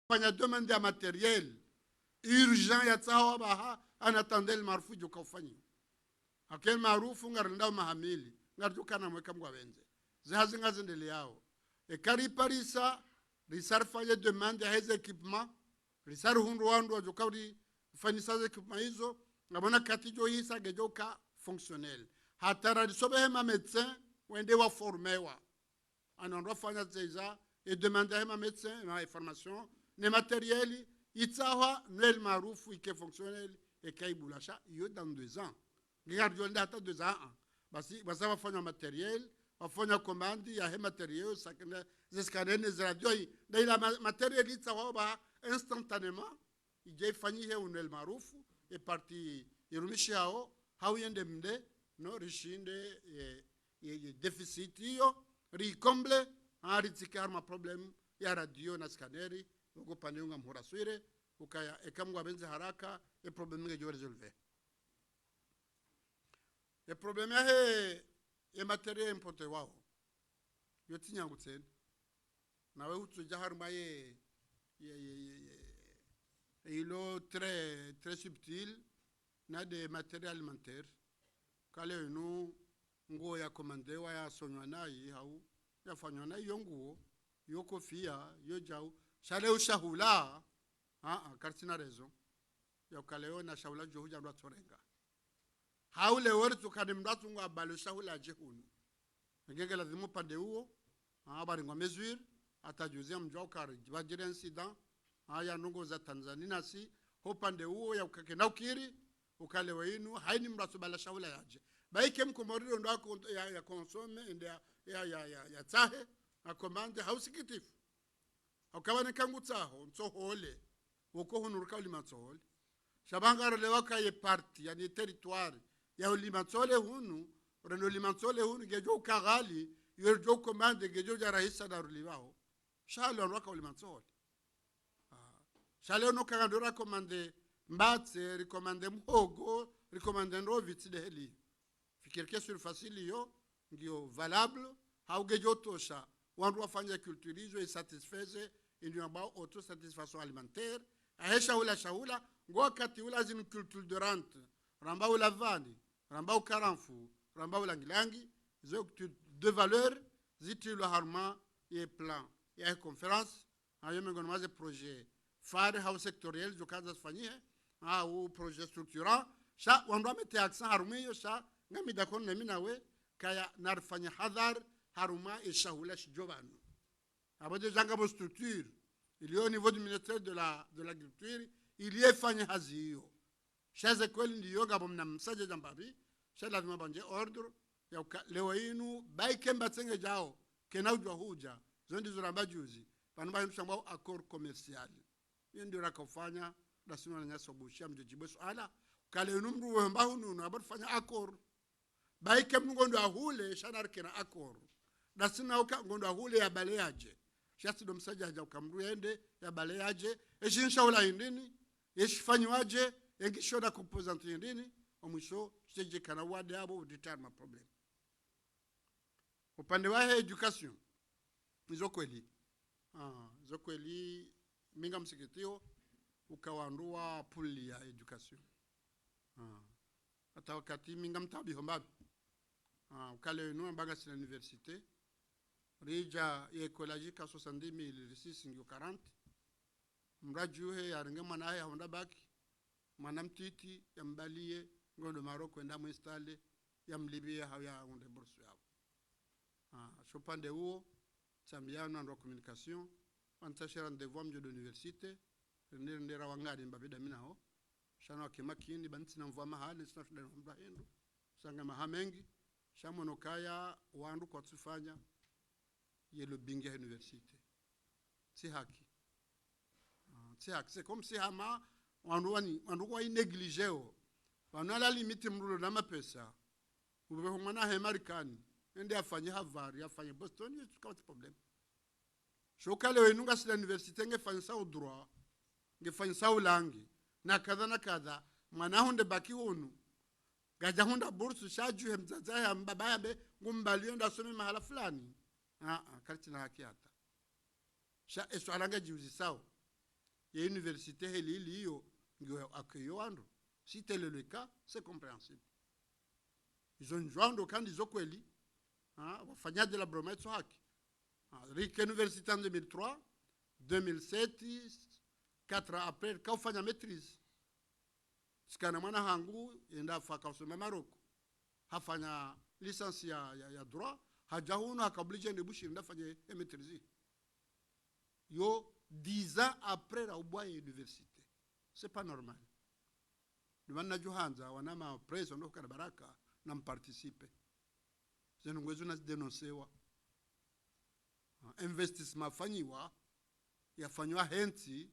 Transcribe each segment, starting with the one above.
fanya demande ya matériel urgent ya tsawa baha anatande le marufu joka ufanyi akel marufu ngarinda mahamili ngarjukana mweka mwa wenze zahazi ngazendele yao e kari parisa risar fanya demande ya heze equipement risar hundu wandu wa jokauri fanisa equipement hizo ngabona katijo hisa gejoka fonctionnel hatara risobe hema médecin wende wa formewa anondwa fanya zeza et demander hema médecin na information ne matériel itsawa nel marufu ike fonctionnel et kaibulasha yo dans 2 ans regarde on data 2 ans basi basa wafanya matériel wafanya commande ya he matériel sakana zeskanene radio na ila matériel itsawa ba instantanément ije fanyi he unel marufu et parti irumishao hawende mde no rishinde ye deficit yo ricomble aritikar ma problem ya radio na scaneri uko paneunga mhuraswire ukaya ekamwa benze haraka e problem ngejo resolve e problem ya he e matériel importé wao yotinya ngutsen nawe utsu jahar maye ilo très subtil na de matériel alimentaire kale nu ngo ya commandé wa ya sonywana yi hau ya fanywana yonguo yo kofia yo jau shale ushahula kartina raison ya kaleo na shahula jo huja ndo tsorenga haule wertu kadi mdatu ngo abalo shahula jehunu ngeke lazimu pande huo bari ngo mesure atajuzia mjao kari bajire incident ya nungo za Tanzania nasi ho pande huo ya ukakenda ukiri ukalewa inu haini mdatu bala shahula yaje baike mkomoriro ndo ya consome ndia ya tsahe a commande hausikitifu akabane kangu tsaho ntsohole woko hunuruka ulimatsole shabangaro lewaka ye parti yani territoire ya ulimatsole hunu reno ulimatsole hunu gejo ukagali yojo commande gejo ja rahisa na ruliwao shalo nroka ulimatsole shalo no kagandora commande mbatse recommande mhogo recommande rovitsi de heli fikirke sur facile yo ndio valable haugejo tosha wandu wafanya culturisme et satisfaise ndio ambao autosatisfaction alimentaire aisha ula shaula ngo kati ula zin culture de rente ramba ula vani ramba u karanfu ramba ula ngilangi zo de valeur ziti le harma et plan et conférence ayo mengono maze projet phare house sectoriel zo kaza fanyie au projet structurant sha wandu amete accent harmiyo sha ngami dakon na minawe kaya narfanya hadhar haruma et shahula shjobanu abode jangabo structure il y a au niveau du ministère de l'agriculture il y a fanya haziyo shaze kweli ndiyo gabo mnamsaje jambabi shala banje ordre ya lewainu baike mbatsenge jao kenaujwa huja zondi zuramba juzi panamba mshamba accord commercial ndio rakofanya dasino na nyaso bushia mjejibo swala kale numru wemba hunu abot fanya accord baike mngondo ahule shanar kena accord dasina uka ngondo ahule ya baleaje shati do msajaja ukamru ende ya baleaje eshinsha ula indini eshifanywaje engishoda composante indini omwisho cheje kana wade abo determine problem upande wa education zokweli minga msikitio ukawandua puli ya education hata wakati minga mtabi hombabi ukale inu ambaga sina université rija écologique 70,000 6 ngio 40 mrajuhe ya renge mwana ya honda baki mwana mtiti ya mbalie ngondo Maroko enda muinstale ya mlibia haya onde bursu yao chopande huo sambiano ndo communication antashara ndevwa mjo de université ndera wangari mbabida minao shano kimakini bantsina mvwa mahali sinafida mbahendo sanga mahamengi shamono kaya wandu kwa tsufanya yelo binge université si haki c'est comme si hama wandu wa negligeo wanala limite mrulo na mapesa ube mwana he Marekani ende afanye Harvard afanye Boston yetuka problem shokale wenunga sila université ngefanya sa droit ngefanya sa ulangi na kadha mwana hunde baki hunu gaja hunda bursu shaju he mzaza ya mbabaya be ngumbalio ndasome mahala fulani karti na haki hata sha eswalanga jiuzi sawa ya université heli liyo ndio akiyo andu. Si tel est le cas, c'est compréhensible. Ils ont joué kandi zo kweli. Wafanyaji la brometso haki. Rike université en 2003, 2007, 4 ans après, kaufanya maîtrise. Sikana mwana hangu enda faka usome Maroko. Hafanya licence ya droit, hajahuno hakabulije ndebushi nda fanya maîtrise. Yo 10 ans après la ubwa université. C'est pas normal. Lumana Johanza wanama preso ndo kana baraka na mparticipe. Zenu ngwezo na denonsewa. Investissement fanyiwa yafanywa henti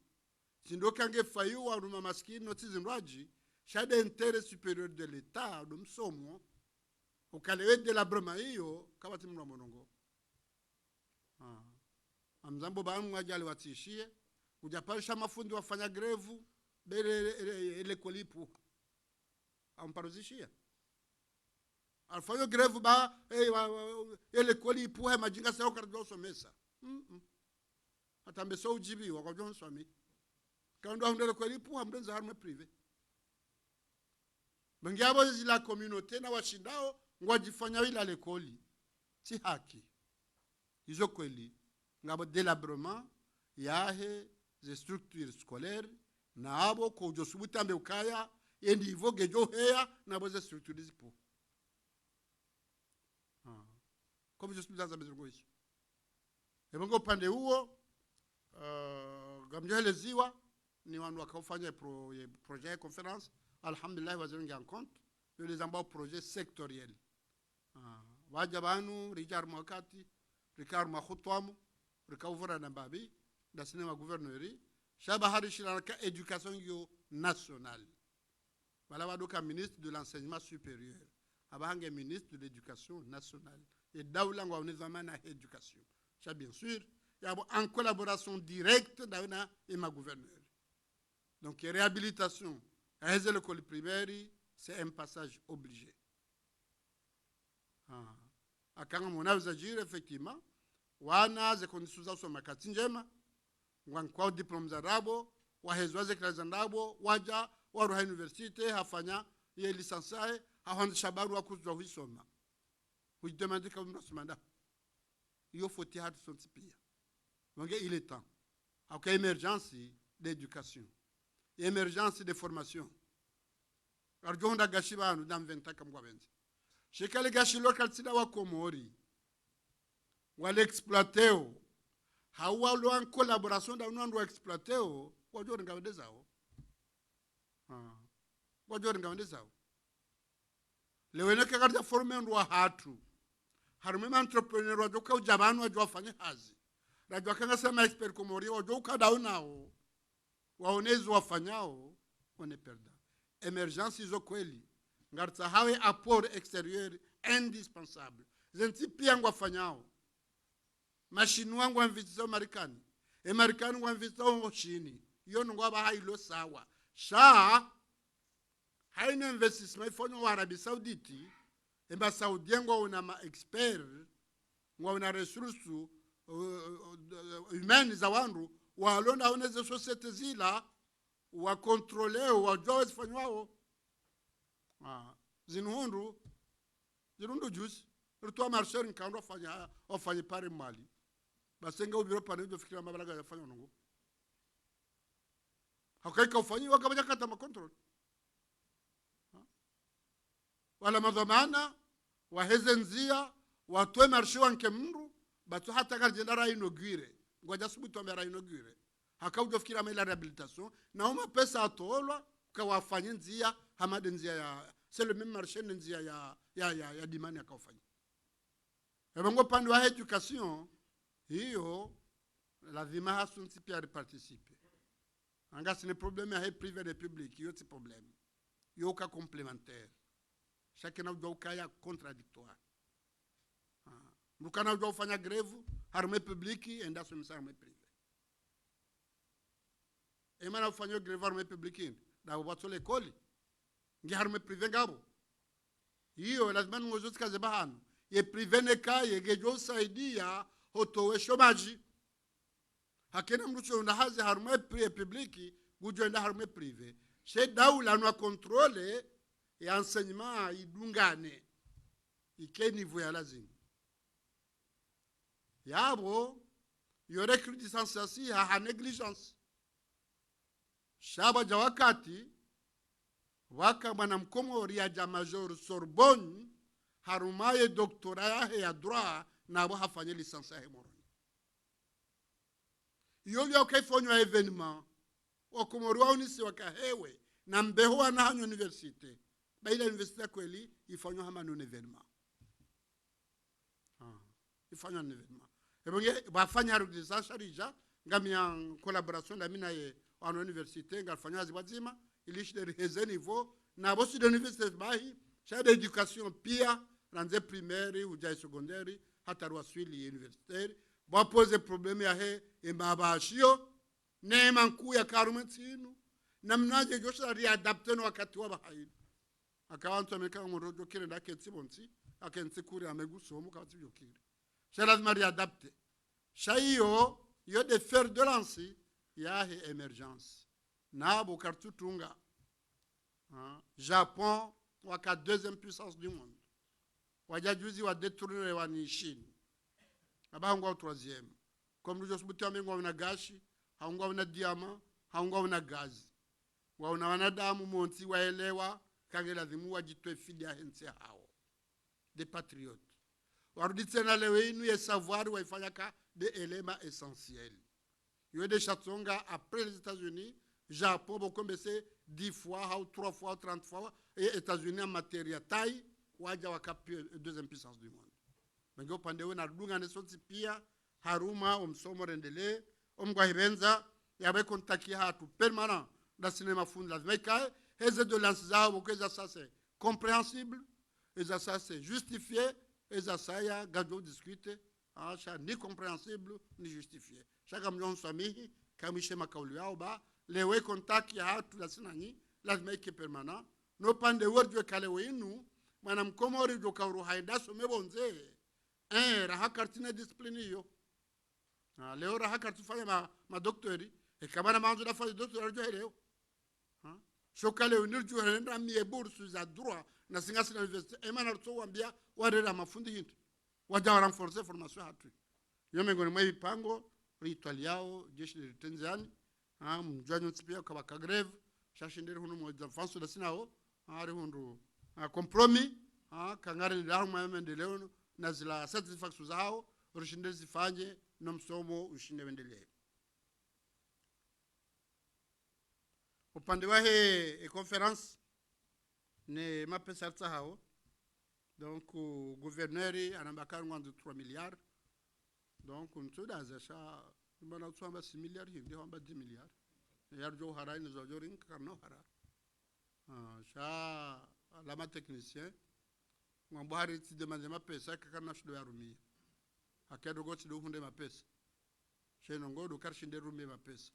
sindo kange fayiwa ruma maskini notizindwaji shade intérêt supérieur de l'état do msomo ukalewe de la broma hiyo kabati mwa monongo. Amzambo bamu mwajali watishie ujapalisha mafundi wafanya grevu bele ele kolipu amparozishia alfanyo grevu ba ele kolipu he majinga sao kardio somesa atambe so ujibi wa kwa swami kando ndele kolipu amdenza arme privé bangiabo zila communauté na washindao ngwajifanya ila lekoli si haki hizo kweli ngabo délabrement yahe ze structures scolaires na abo ko josubutambe ukaya endi ivoge jo heya na boze structures po comme josubutambe bezongo iso ebongo pande huo gamjeleziwa ni wanu wakafanya projet de conférence alhamdulillah wazirungi en compte yo les ambao projet sectoriel wajabanu rijar mwakati rikar makhutwamu rikauvura na babi da sinema gouverneuri shaba harishira ka éducation yo nationale wala wadoka ministre de l'enseignement supérieur abahange ministre de l'éducation nationale et dawla ngwa unezamana éducation ça bien sûr yabo en collaboration directe dauna et ma gouverneur donc réhabilitation à l'école primaire c'est un passage obligé akanga mona agir effectivement wana ze conditions za soma kati njema ngwa diplôme za rabo wahezwa ze classe ndabo waja waruha université hafanya ye licencié hahanda shabaru wakuzwa wisoma ujidemande kama mnasomanda yo foti hatu sontipia donc il est temps ak émergence d'éducation émergence de formation arjonda gashibanu dans 20 ans kamwa benzi shekale gashi local sida wa Komori wale exploiteo hawa lo en collaboration da unando exploiteo wajori ngawedezao wajori ngawedezao lewene kakarja former ndo hatu harume entrepreneur wajoka ujabanu wajofanya hazi rajwa kanga sema expert Komori wajoka daunao waonezi wafanyao on perda émergence izo kweli ngarta hawe apport extérieur indispensable zenti pia ngwafanyao machine wangu amvitisa Marekani Marekani wanvitisa chini iyo ngwaba hailo sawa sha haina investissement ifonyo wa Arabie Saoudite emba Saudi ngo una ma expert ngo una ressources humaines za wandu walonda uneze societe zila wa contrôler wa joes fanywao zinundu juice rutwa marcher nkando afanya pare mali basenga ubiro pane ndio fikira mabalaga yafanya nongo hakaika ufanyi wakabaja kata ma control wala madhamana wahezenzia watwe marcher wanke mndu batu hata kajendara inaugure ngoja subutu amera inaugure hakaujo fikira mela rehabilitation na uma pesa atolwa kawafanya nzia hamade nzia ya c'est le même marché nzia ya dimani akafanya ebongo pande wa education hiyo lazima hasunti pia participer anga sine problème ya privé et public yo ti problème yo ka complémentaire chacun a doit kaya contradictoire mukana doit fanya grève armée publique enda so misarme privé e mana fanya grève armée publique da wato l'école ngi armée privé ngabo hiyo lazima ngozo kaze bahano ye privé ne ka ye gejo saidia hotowe shomaji hakena mrucho na hazi harumwe publiki gujo enda harumwe privé she daula no contrôle et enseignement idungane ike niveau ya lazima yabo yore criticisation ha negligence shaba jawakati waka bwana mkomori ya major Sorbonne harumaye doctorat ya droit na abo hafanye licence ya moroni yoli okefonywa evenement okomori wa unisi wakahewe na mbeho wana hanyo universite baila universite kweli ifanywa hama non evenement ifanywa non evenement ebonge bafanya rudisa sharija ngamia collaboration na mina ye en université ngalfanya zibazima ilishi de heze niveau na bosi de université bahi cha d'éducation pia ranze primaire ou ja secondaire hata ruaswili universitaire ba pose problème ya he e mabashio neema nkuu ya karumetsinu na mnaje josha readapter no wakati wa bahai akawantu ameka ngorojo kile ndake tsibonsi akensi kuri amegusomo kati yokire c'est lazima readapter shayo yo de faire de lancer ya he emergence na bukartutunga Japon waka deuxième puissance du monde wajajuzi wa détourner wa ni Chine abahangu wa troisième comme nous jos butu amengo na gashi haungo na diamant haungo na gazi waona wanadamu monti waelewa kage lazimu wajitwe fidia hense hao des patriotes warudi tena leo inu ya savoir waifanya ka des éléments essentiels yo de chatonga après les États-Unis Japon beaucoup baissé 10 fois ou 3 fois ou 30 fois et États-Unis en matière taille waja wakapi deuxième puissance du monde bengo pandewe na dunga ne soti pia haruma umsomo rendele omgwa hibenza yabe kontaki hatu permanent da cinéma fund la meka heze de lanza beaucoup ça c'est compréhensible et ça c'est justifié et ça ya gado discuter ça ni compréhensible ni justifié chaque mjon samihi kamishe makauli yao ba lewe kontaki hatu la sinani lazima ike permanent no pande wordwe kale wenu mwana mkomori do kauru haidaso mebonze raha kartina discipline hiyo leo raha kartufanya ma doctori e kabana manzo da fa docteur jo leo shokale unirju henda mie bourse za droit na singasi na université e mana to wambia warera mafundi hintu waja renforcer formation hatu yome ngoni mwe pango ritual yao jeshi de Tanzania mjwanyo tsipia kwa grève shashindere hunu mo d'enfance da sinao ari hundu compromis kangare ndaru maendeleo na zila satisfaction zao urishinde zifanye na msomo ushinde wendelee upande wa he conference ne mapesa hao donc gouverneur anambaka ngwanzo 3 milliards donc ntuda zasha mbona tsamba 6 milliards hindi hamba 10 milliards yarjo harai ne zojorin karno hara sha alama technicien ngombo hari ti demande mapesa kakana shido ya rumia akedo goti do hunde mapesa sheno ngodo karshinde rumia mapesa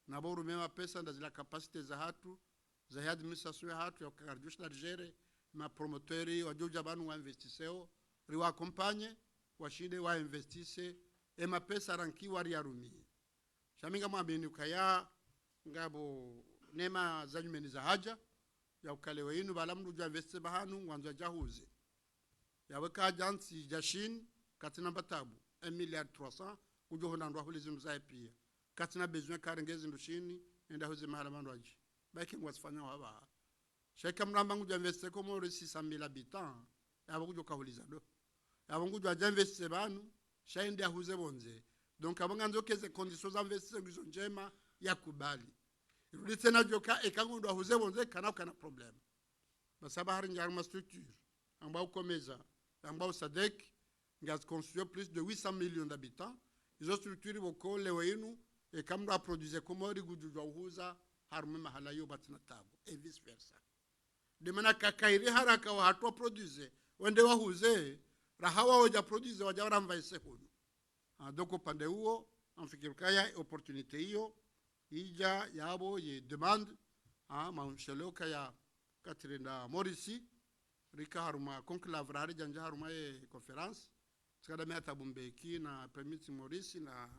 na bo rumia mapesa ndazila capacité za hatu za administration ya hatu ya karjush na gere ma promoteur wajoja banu wa investisseur riwa accompagner washinde wa investisse e mapesa rankiwa ya rumia shaminga mwambeni ukaya ngabo nema za nyumeni za haja ya ukale wenu balamdu ja investe bahanu ngwanzo jahuze ya waka jansi jashin katina batabu 1 milliard 300 kujo honda ndo hulizi mzae pia katina besoin karengezi ndushini enda huze mahala mandwaji baki ngwasifanya waba sheka mramba ngujo investe komo 600,000 habitants ya kujo kahuliza do ya ngujo ja investe banu shaende huze bonze donc abanga nzokeze conditions d'investissement nguzo njema ya kubali irudi tena joka ekango ndo huze bonze kana problème basaba hari ngarma structure ambao komeza ambao sadek ngaz construire plus de 800 millions d'habitants izo structure boko lewenu e kamra produire komori gujujwa uhuza harme mahala yo batina tabu et vice versa de mana kakairi haraka wa hatwa produire wende wahuze rahawa waja produire waja ramvaise hunu donc pande huo amfikirikaya opportunité hiyo ija yabo ye demande maumsheloka ya Catherine Morisi rika haruma conclave rari janja haruma ye conference skada meta bumbeki na permit Morisi na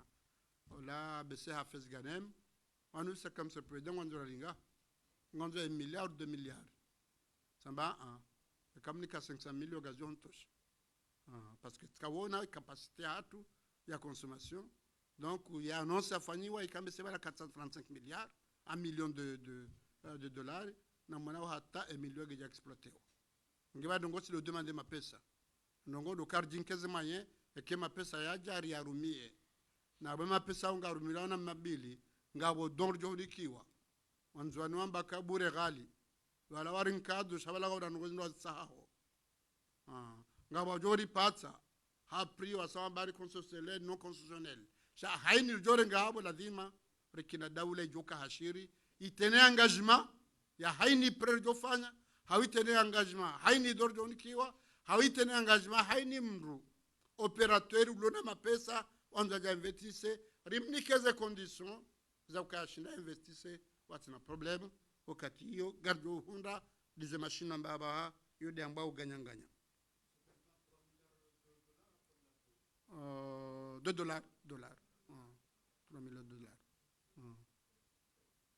Ola bese Hafez Ganem. On nous c'est comme ce président on dit linga. On dit 1 milliard 2 milliards. Ça va un. Comme ni 500 millions occasion touche. Parce que tukawona capacité hatu ya consommation. Donc il y a annonce à fanyiwa ikambe c'est 435 milliards, 1 million de dollars na mwana hata 1 million geja exploiter. Ngiba dongo si le demander ma pesa. Ndongo do cardin keze maye eke ma pesa ya jari ya rumie. Na ba ma pesa unga rumila na mabili ngabo donjo dikiwa. Wanzwani wamba kabure gali. Wala warin kadu shabala ga ndongo ndo saho. Ngabo jori patsa ha priwa sawa bari constitutionnel non constitutionnel. Sha haini jore ngabo lazima rekina daula joka hashiri itene engagement ya haini prejo fanya hawitene engagement haini dorjo nikiwa hawitene engagement haini mru operateur ulona mapesa wanza ja investise rimnikeze condition za ukashinda investise watina problem wakati hiyo gardo hunda dize machine mbaba yode ambao ganyanganya $2 $3 millions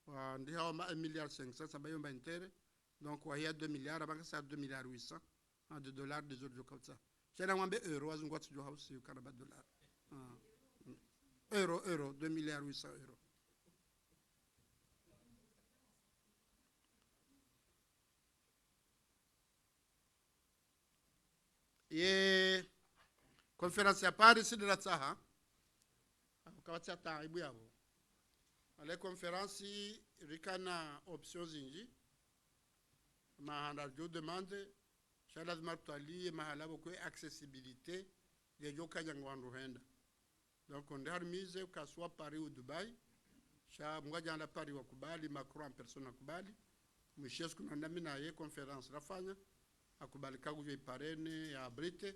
$. Ndi hawa 1 milliard 500 ça va yomba intere donc il y a 2 milliards avant ça 2 milliards 800 de dollars des autres comme ça c'est là mwambe euro azungwa tu house you kana ba dollar euro 2 milliards 800 euros. Et conférence ya Paris de la Tsaha ukawatsa ta ibu yabo ale conférence rikana options zinji mahanda jo demande shala zmartali mahala boko accessibilité de joka jangwandu henda donc on darmize ka soit Paris ou Dubai sha mwaja na Paris wakubali Macron en personne akubali mwishes kuna ndami na ye conférence rafanya akubali kaguje parene ya Brite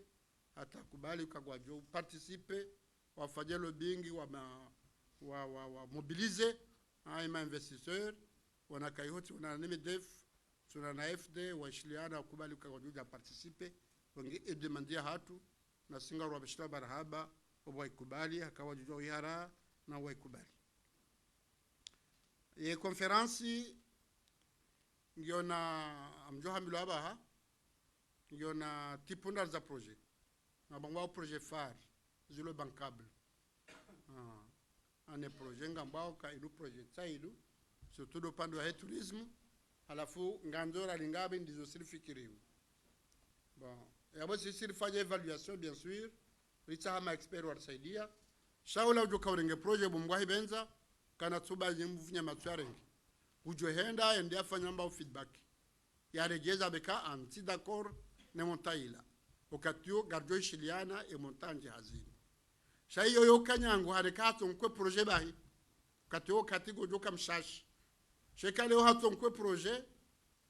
atakubali kagwajo participer wafanye lobbying wa mobiliser ma investisseurs wana kayoti wana NMDF tuna na FD washiliana kubali kagwajo participer wangi e demander hatu na singa rwa bishta barhaba waikubali akawajo yara na waikubali ye conference ngiona amjo hamilo abaha ngiona tipunda za projet na bangwa projet phare zilo bancable ane projet ngambao ka ilu projet saidu surtout do pando ya tourisme alafu nganzora lingabe ndizo silifikiriwe bon yabo sisi fanya evaluation bien sûr richa ma expert warsaidia shaula ujo kaurenge projet bumwa hibenza kana tuba nyimvunya matwarenge ujo henda ende afanya mbao feedback ya rejeza beka anti d'accord ne montaila okatio garjo shiliana e montange hazini shayo yo kanyangu harekato nkwe projet bahi katio katigo joka mshashi shekale o hato nkwe projet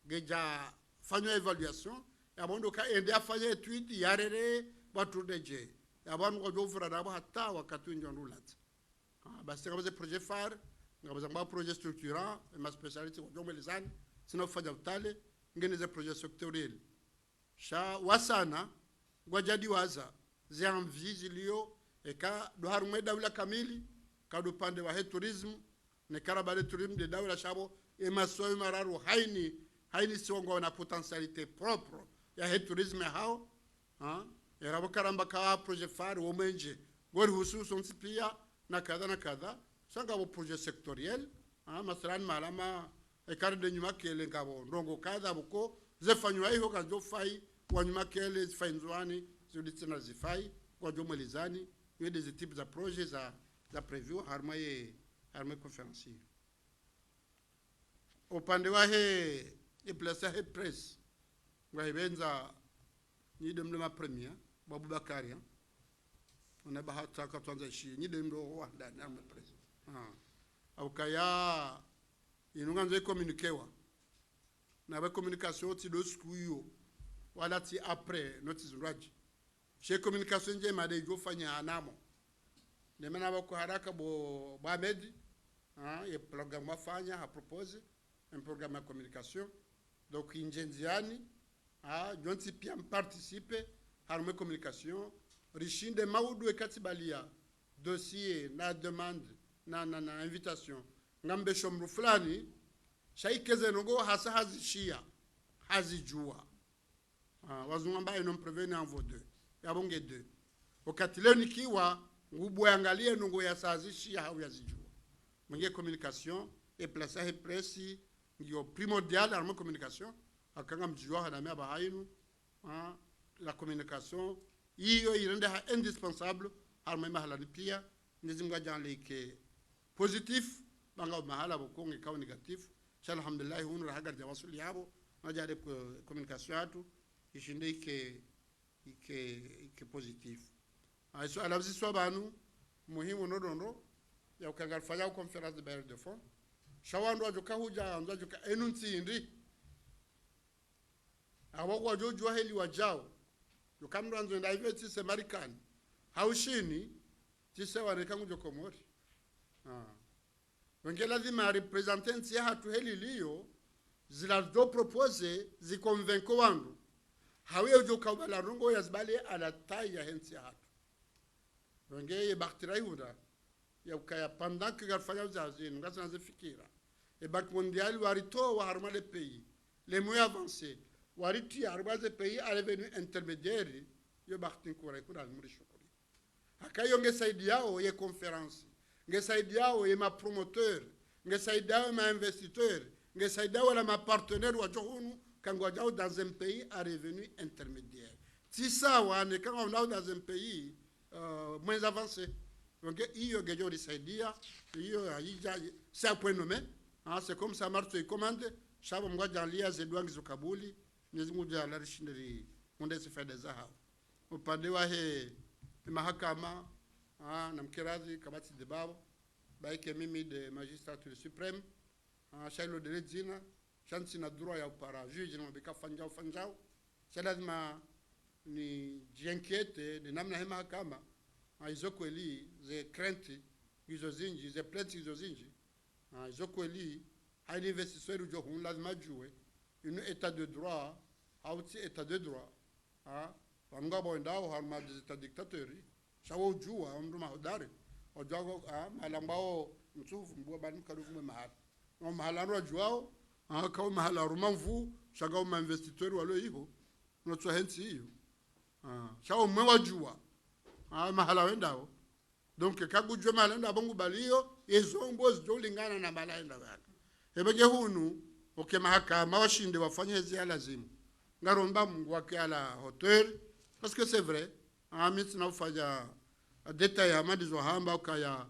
geja fanya evaluation ya bondo ka ende afanya etude yarere batu deje ya banu ko jofura dabo hatta wakati njondulata basi ngabaze projet phare ngabaze ngba projet structurant ma spécialité ko jomelizani sino fanya utale ngene za projet sectoriel sha wasana gwajadi waza ziamvi zilio eka do harumwe dawla kamili ka do pande wa tourisme ne karabale tourisme de dawla shabo e masoy mararu haini songo na potentialité propre ya tourisme hao era bokaramba ka projet phare womenje gori hususu nsipia na kadha sanga bo projet sectoriel masalan malama e karde nyuma kele ngabo ndongo kadha buko zefanywa hiyo kazo fai wanyuma kele zifainzwani zilitsena zifai kwa jomelizani il y a des types de projets za prévu harmaye conférencier upande wa he place he press ngwa hibenza ni demle ma premier babu bakari on bahata ka twanza shi ni demdo wa ndani arme press au kaya inunga nzo communiquer na ba communication ti do skuyo wala ti après notice raj chez communication je ma de jo fanya anamo de mena ba ko haraka bo Mohamed et programme wa fanya a propose un programme de communication donc injenziani jonti pia participer harme communication rishinde maudu ekatibalia dossier na demande na invitation ngambe shomru fulani shaikeze nongo hasa hazishia hazijua wazungu ambaye non prévenir en vaut deux yabonge deux wakati leo nikiwa ngubu angalie nongo ya sazishia au yazijua mwingie communication et placer et presse ndio primordial arme communication akanga mjua na mea bahainu la communication hiyo irende indispensable arme mahala pia nizimga janle ke positif banga mahala bokonge kawa negatif alhamdulillah hunu rahagar jawasuli yabo najade communication atu ishinde ike positif aiso alabzi swabanu muhimu nodondo ya ukangar fanya conference de bailleurs de fonds shawando ajoka huja anza joka enunti indi awo wajojwa heli wajao yokamndo anzo ndaive tise marikani haushini tise waneka Komori wenge lazima representanti ya hatu heli liyo zila do propose zikonvenko wandu hawe ujoka ubala rongo ya zibale ala tai ya hensi ya hatu wenge ye baktirai huda ya ukaya pendant que garfanya uzazini ngasa nazifikira e banque mondiale warito wa harma les pays les moins avancés wariti harma les pays à revenu intermédiaire yo baktin kura kuna muri shukuri akayo ngesaidi yao ye conférence ngesaidi yao ye ma promoteur ngesaidi yao ma investisseur ngesaidi yao la ma partenaire wa johunu kangwa jao dans un pays à revenu intermédiaire si ça wane quand on est dans un pays moins avancé donc hiyo gejo risaidia hiyo haija c'est un point nommé c'est comme ça marche et commande shabo mwaja lia zedwangi zokabuli nyezimuja la rishindiri munde sifede zahao upande wa he mahakama na mkirazi kabati de babo baike mimi de magistrature supreme shailo de ledzina chansi na droit ya upara juge na mbika fanjao lazima ni jienquete de namna he mahakama izo kweli ze crainte izo zinji ze plainte izo zinji izo kweli haini investisseur ujo hun lazima jue une état de droit auti état de droit wanga boindao harma de dictatori shawo jua mdu mahodari ojago malambao mtufu mbwa bani karufu mahali mahala ro juao ka mahala rumamvu shaga ma investisseur walo hiho no tso hensi hiyo shawo mwa jua mahala wendao donc kagujwe mahala ndo abongu balio ezombo zolingana na malaenda wala ebege hunu oke mahakama washinde wafanye hizi lazimu ngaromba Mungu wake ala hotel parce que c'est vrai amit na ufaja detail ya madizo hamba ukaya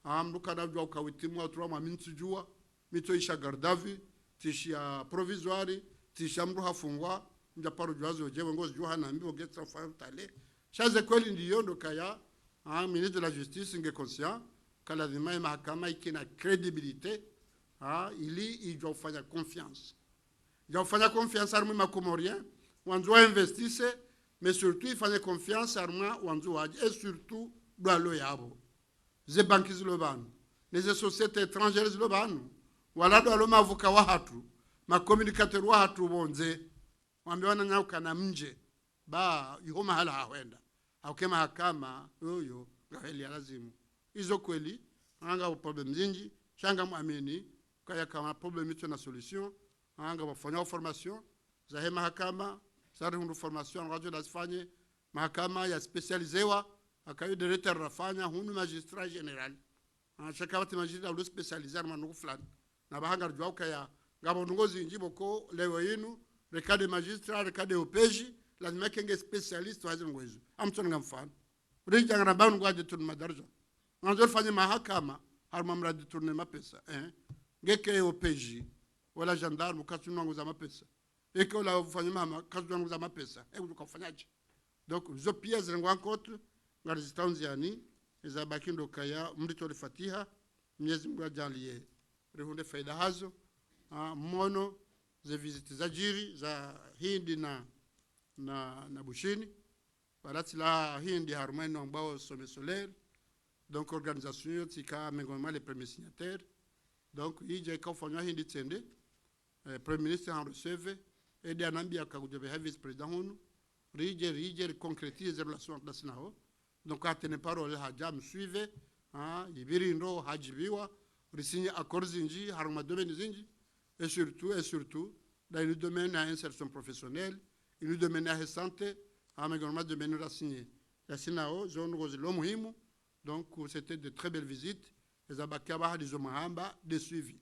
amruka na jua ukawitimu watu wa mintu jua mito isha gardavi tishia provisoire tisha mru hafungwa njaparo juazo jewe ngozi jua na mbibo getsa famu tale shaze kweli ndiyo ndo kaya ministre de la justice nge conscient kala lazima mahakama ikina credibilité ili ijua ufanya confiance ya ufanya confiance armu makomorien wanzu wa investisse mais surtout il fallait confiance arma wanzu waje et surtout doalo yabo ze banki zilobanu les sociétés étrangères zilobanu wala doalo mavuka wa hatu ma communicateur wa hatu bonze wambiwana nyauka na mje ba yuko mahala hawenda au kema hakama yoyo ngaheli lazimu izo kweli anga problem zinji shanga muamini kaya kama problem ito na solution anga wafanya formation za he mahakama sari hundu formation radio lazifanye mahakama ya specializewa akayo directeur rafanya hunu magistrat general shakawati magistrat lo specialiser manu fulani na bahanga rjwa kaya ngabo ndongozi njibo ko lewe yinu rekade magistrat rekade opeji lazima kenge specialist wazi ngwezo amtona ngamfano rijanga na banu ngwaje tun madarja nganzo fanye mahakama harma mradi turne mapesa ngeke opeji wala gendarme katunangu za mapesa eke wala ufanye mama katunangu za mapesa ukafanyaje donc zo pia zilengwa kote ngari zitanziani za bakindo kaya mlito lifatiha Mwenyezi Mungu ajalie rehunde faida hazo mono ze visiti za jiri za Hindi na Bushini balati la Hindi harmeno ambao sommet solaire donc organisation yote ka mengoma les premiers signataires donc ije ikafanywa Hindi tsende premier ministre en receve et de anambia ka vice président hunu rije concrétiser relation internationale donc atene parole haja msuive ibiri ndo hajibiwa risinye accords zinji haruma domaine zinji et surtout dans le domaine de l'insertion professionnelle, le domaine de la santé, le domaine de la signé. La SINAO, zone lo muhimu, donc c'était de très belles visites. Les abakaba des omahamba des suivis.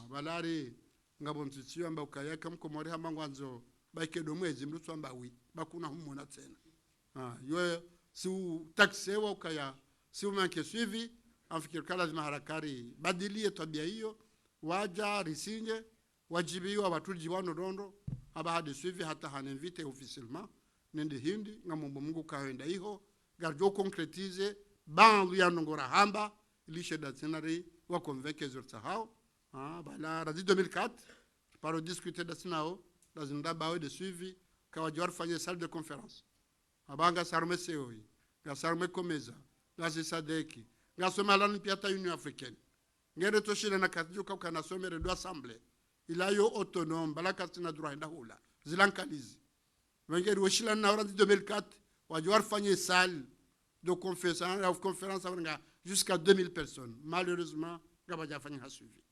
Balari ngabontisi amba ukaya kam komori hamba ngwanzo baike do mwezi mrutu amba wi bakuna humona tena. Yo si taxe wa ukaya si umanke suivi afikiri kala lazima harakari badilie tabia hiyo waja risinye wajibiwa watuji wano dondo aba hade suivi hata haninvite officiellement nende hindi ngamombo Mungu kaenda iho garjo concretize bandu ya nongora hamba lishe da scenario wa convaincre sur hao bala radi 2004 paro discuter da sinao da zinda bawe de suivi kawa jor fanye salle de conférence abanga sarme seoi ga sarme komeza ga sadeki ga somalani piata union africaine ngere to shile na katju ka kana somere do assemblée il a yo autonome balaka tina droit ndahula zilankalizi wengeri washila na radi 2004 wa jor fanye salle de conférence jusqu'à 2000 personnes. Malheureusement, Gabaja Fanny a suivi.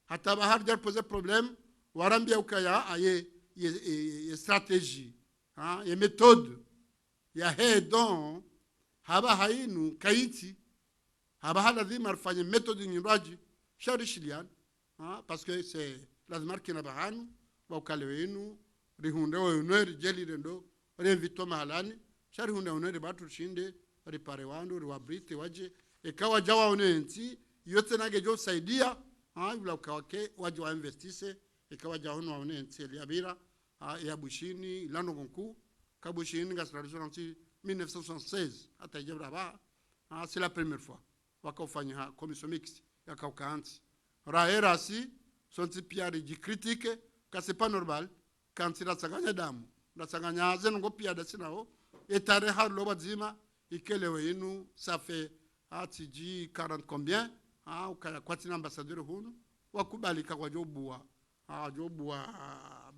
Hataba Harder posait problème, Warambia Ukaya a une stratégie, une méthode. Il y a donc, Haba Hainu, Kaiti, Haba Haladim a fait une méthode in Raji, Chari Chilian, parce que c'est la marque Nabahan, Wakalenu, Rihunda, Honor, Jelly Rendo, Revito Mahalani, Chari Hunda Honor, Batu Shinde, Riparewando, Riwabrite, Waje, ikawa jawa onenti yote nage jo saidia yula ukawake waje wa investise ikawa jawa onenti eliabira ya bushini ilano gonku kabushini gasradio en 1976 hata jebra ba c'est la première fois wakofanya commission mixte ya kaukanti raera si sonti piari di critique ka c'est pas normal quand il a saganya damu na saganya zengo pia da sinao etare har lo bazima ikelewe inu ça fait atiji 40 combien ukaya kwati ambassadeur hunu wakubalika kwa jobua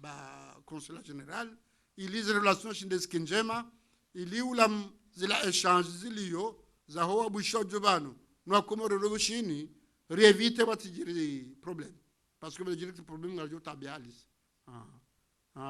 ba consulat général ilize relations shindeski njema iliula zila échange ziliyo za hoa busho jobano no komoro robushini réviter watijiri problème parce que le direct problème ngajo tabialis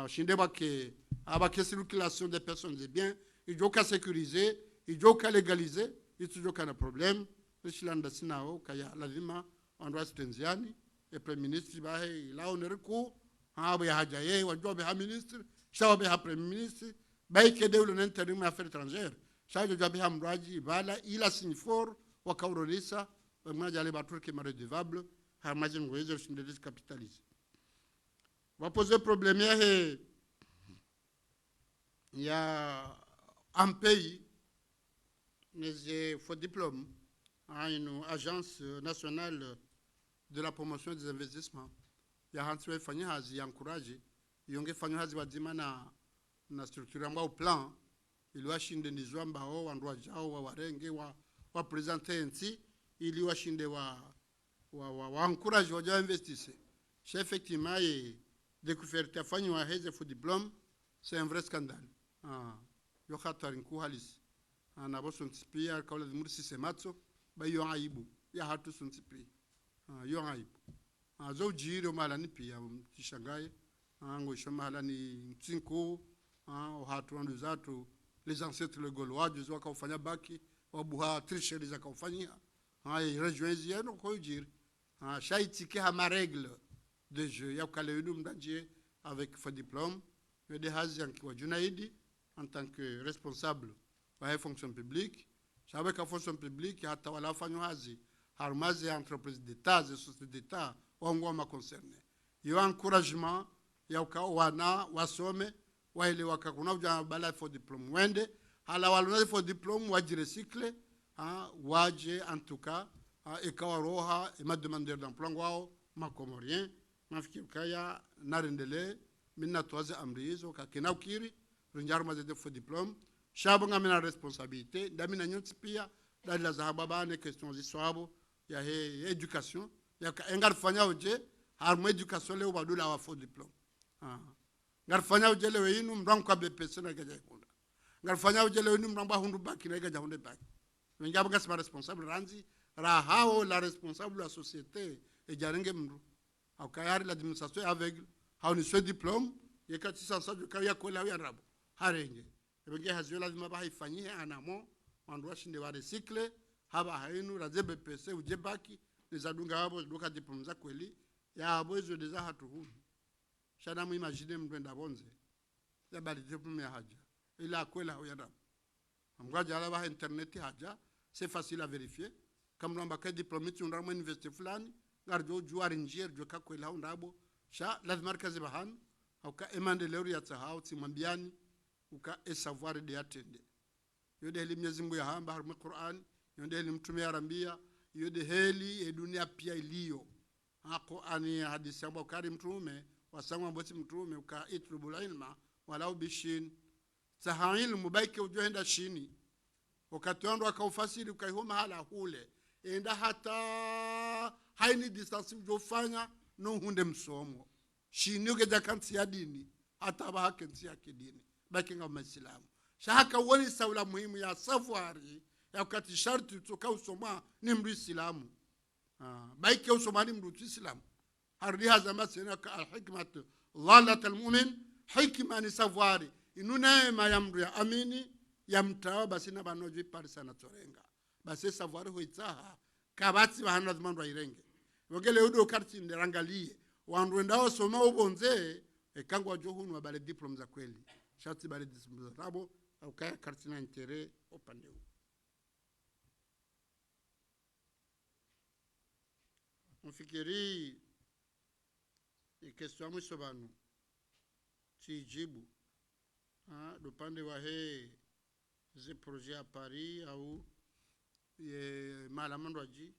shinde bake abake circulation des personnes et biens il faut qu'à sécuriser il faut qu'à légaliser il toujours qu'un problème Richland sinao kaya lazima andwa stenziani et premier ministre bahe la onerku ya haja yeye wajobe ha ministre shawabe ha premier ministre bae kede ulo interim affaires étrangères shajo jobe ha mraji bala ila signifor wakaurolisa mwaja le baturke maredevable ha majin ngoezo shindelis capitaliste va poser problème ya un pays les faux diplômes à une agence nationale de la promotion des investissements. Il y a un peu de hazi encouragé. Il y a un peu de wazima na structure au plan. Il y a shinde nizwamba o wandwa jao wa warenge wa présenter ainsi. Il y a shinde wa encourage wa investir. C'est effectivement découverte à fanyo wa heze faux diplôme, c'est un vrai scandale. Yo khatarin ku halis. Na bo sontipia kaula mursi sematso ba yo aibu ya hatu sontipia yo aibu zo jiro malani pia tishangaye ngo shomala ni tsinko o hatu ndo zatu les ancêtres le gaulois du zoka ufanya baki wabuha tricher les akofanyia rejoindre yano ko jiri shaitike ha ma règle de jeu ya kale yudum danje avec faux diplôme et de hazian ki wajunaidi en tant que responsable la fonction publique, j'avais qu'à fonction publique, il y a la fanyoazi, harmazi entreprise d'État, et sociétés d'État, on m'a concerné. Il y a encouragement, il y a wana, wasome, wa ile wakakuna uja bala faux diplôme. Wende, hala waluna faux diplôme, waji recycle, waje en tout cas, et kawaroha, et ma demandeur d'emploi, wao, ma comorien, ma fikirkaya, narendele, minna toaze amrizo, kakina ukiri, rinjarma de faux diplôme, Shabanga mina responsabilité, damina nyoti pia, dali la zahaba ne questions ziswabo, ya éducation, ya engar fanya oje, harmo éducation le ubadula wa faux diplôme. Ngar fanya oje le inu mrangu kwa BPC na gaja ikunda. ngalifanya ujele ni mramba hundu baki na igaja hunde baki ngaba ngasima responsable ranzi rahao la responsable la société e jarenge mru au kayari l'administration aveugle hao ni ce diplôme yekati sasa jukaya kola ya rabo harenge ebenge hazio lazima bahifanyie anamo wandu washinde wa recycle haba hainu raze BPC uje baki nizadunga habo duka diplôme za kweli ya abo hizo deza hatuhuni shana mu imagine mtenda bonze ya bali diplôme ya haja ila kwela au ya rabo amgaja ala ba internet haja c'est facile à vérifier comme l'on a diplôme tu ndamo université fulani ngarjo juari njier jo kakwela ndabo sha lazima kazi bahan au ka emande leo ya tsahau timambiani uka e savoir de atende yode heli Mwenyezi Mungu ya hamba harmu Qur'an yode heli mtume arambia yode heli e dunia pia iliyo hako ani hadithi ya Bukhari mtume wasangwa mboti mtume uka itlubul ilma walau bishin sahil mubaike ujoenda shini wakati wandu akaufasiri ukaihoma hala hule enda hata haini distance mjofanya no hunde msomo shini ugeja kansi ya dini hata bahake nsi ya kidini baki nga maislamu shahaka wali saula muhimu ya savuari ya wakati sharti tuka usoma ni mru islamu baiki usoma ni mru islamu hardi haza masina ka alhikmatu dhalat almu'min hikma ni savuari inuna ma ya mru ya amini ya mtawa basi na banoji parisa na torenga basi savuari hoitaha kabati bahana zmandu irenge wogele udo karti ndirangalie wandu ndao soma ubonze ekangwa johunu wa bale diplôme za kweli shati bale diplôme za rabo au kaya karti na intere upande huu mfikiri question mwisho banu tijibu dupande wa he ze projet à Paris au malamandu aji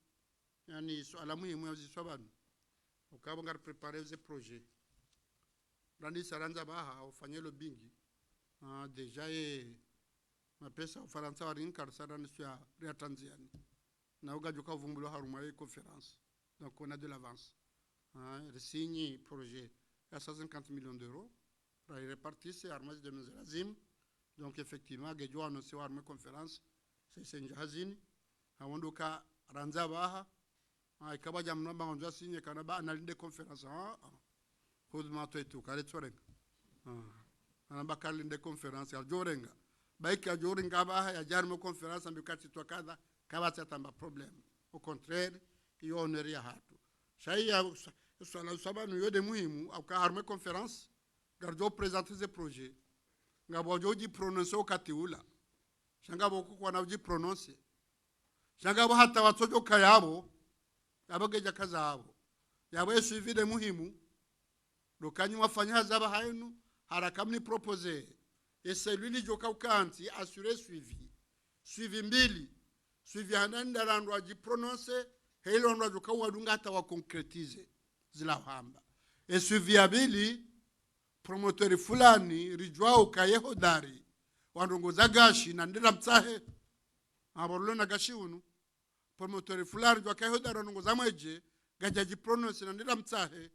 yani swala muhimu ya ziswabanu ukaba ngar préparer ze projet randi saranza baha ufanye lo bingi deja mapesa ufaransa warin karsara nisya ya Tanzania na ugajuka vumbulo haruma ye conférence donc on a de l'avance signé projet à 150 millions d'euros pour répartir ces armes de Mzalazim donc effectivement gejo annoncé arme conférence c'est njahazini awondoka ranza baha ikaba jamna bangonja signé kana ba analinde conférence khudma to etu kale tsorenga ana bakalinde conférence ya jorenga baika jorenga baha ya jarme conférence ambikati to kadha kabata tamba problem au contraire ioneri ya hatu shaya swala sabanu yode muhimu au ka arme conférence garjo présenter ce projet ngabo joji prononcer wakati ula shangabo kwa na uji prononcer shangabo hata watojo kayabo abageja kaza abo yabo suivi de muhimu dokanyu wafanya zaba hainu harakamni proposer et celui joka ukanti assurer suivi mbili suivi hananda randu aji prononcer hilo ndo joka wadunga hata wa concretize zila hamba et suivi abili promoteur fulani rijwao kayeho dari wandongo zagashi na ndira mtsahe aborlo na gashi unu promoteur fulani jwa kayeho dari wandongo zamweje gajaji prononce na ndira mtsahe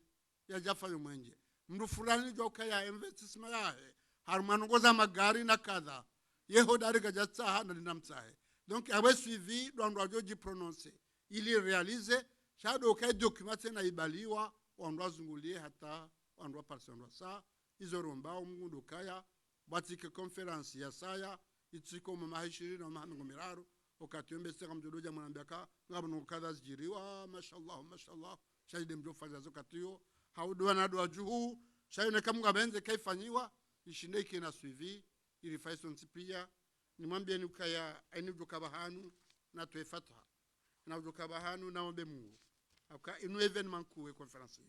ya jafa yomwenje mndu fulani jwa kaya investissement yahe harmanongo za magari na kadha yeho dari gajatsa na ndira mtsahe donc awe suivi ndo joji prononce ili réaliser shado kay document na ibaliwa wandwa zungulie hata wandwa parson sa izoromba umundu kaya batike conference ya saya itiko mu mahishiri na mahango miraro okatyombe seka mjodoja mwanambaka ngabno kadha zijiriwa mashallah shahide mjofanya zokatiyo haudwa na dua juhu shayone kamga benze kaifanyiwa ishindeke na suivi ili faison pia nimwambie ni ukaya ainijo kabahanu na tuefata na ujo kabahanu na ombe Mungu aka inu evenement ku conference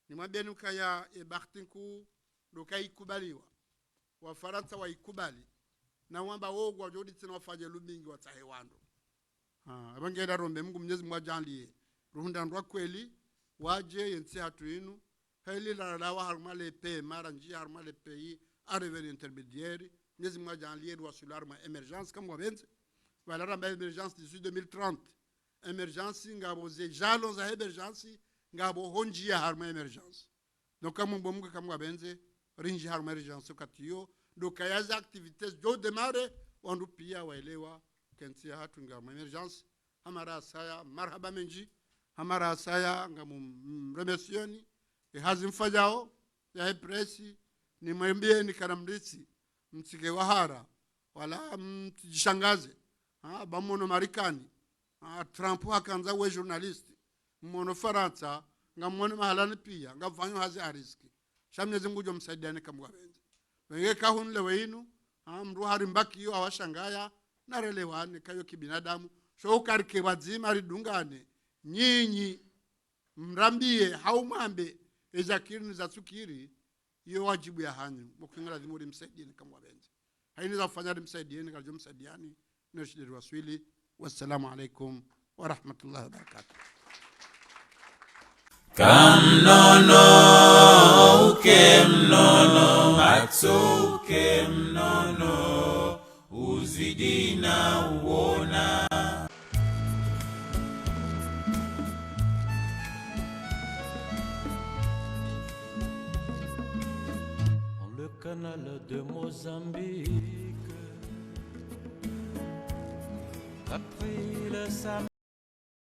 nimwambie ni ukaya ebartinku doka ikubaliwa wa Faransa wa ikubali na wamba wogo wajodi tena wafanye lumingi watahewando abangeda rombe Mungu Mwenyezi Mungu ajalie ruhunda ndwa kweli waje yensi hatu inu heli la lawa harmale pe mara njia harmale pays arriver intermédiaire Mwenyezi Mungu ajalie wa sularma emergence kama wabenze wala ramba emergence d'ici 2030 emergence ngabo ze jalons za emergence ngabo honjia harma emergence donc kama mbomga kama wabenze rinji harma emergence katiyo dokayaza activities jo demare wandu pia waelewa kentia hatu nga emergence hamara saya marhaba menji hamara saya nga mremesioni hazimfajao ya presi ni mwambie ni karamrisi msike wahara wala mjishangaze bamono Marekani Trump akanza we journalist mmono Faransa ngamone mahalani pia ngavanyo hazi ariski shamnyezi ngujo msaidiane kamwabenze wenge kahunle weinu mru hari mbaki yo awashangaya narelewane kayo kibinadamu so ukarike wazima ridungane nyinyi mrambie haumwambe ejakiri za tsukiri iyo wajibu ya hanyu mukingala dhimuri msaidiane kamwabenze haini za kufanya msaidiane kaljo msaidiani nashidiri waswili. Wassalamu alaikum wa rahmatullahi wa barakatuh. Kamnono ukemnono matso ukemnono uzidina uona. Le canal de Mozambique a pris le samedi.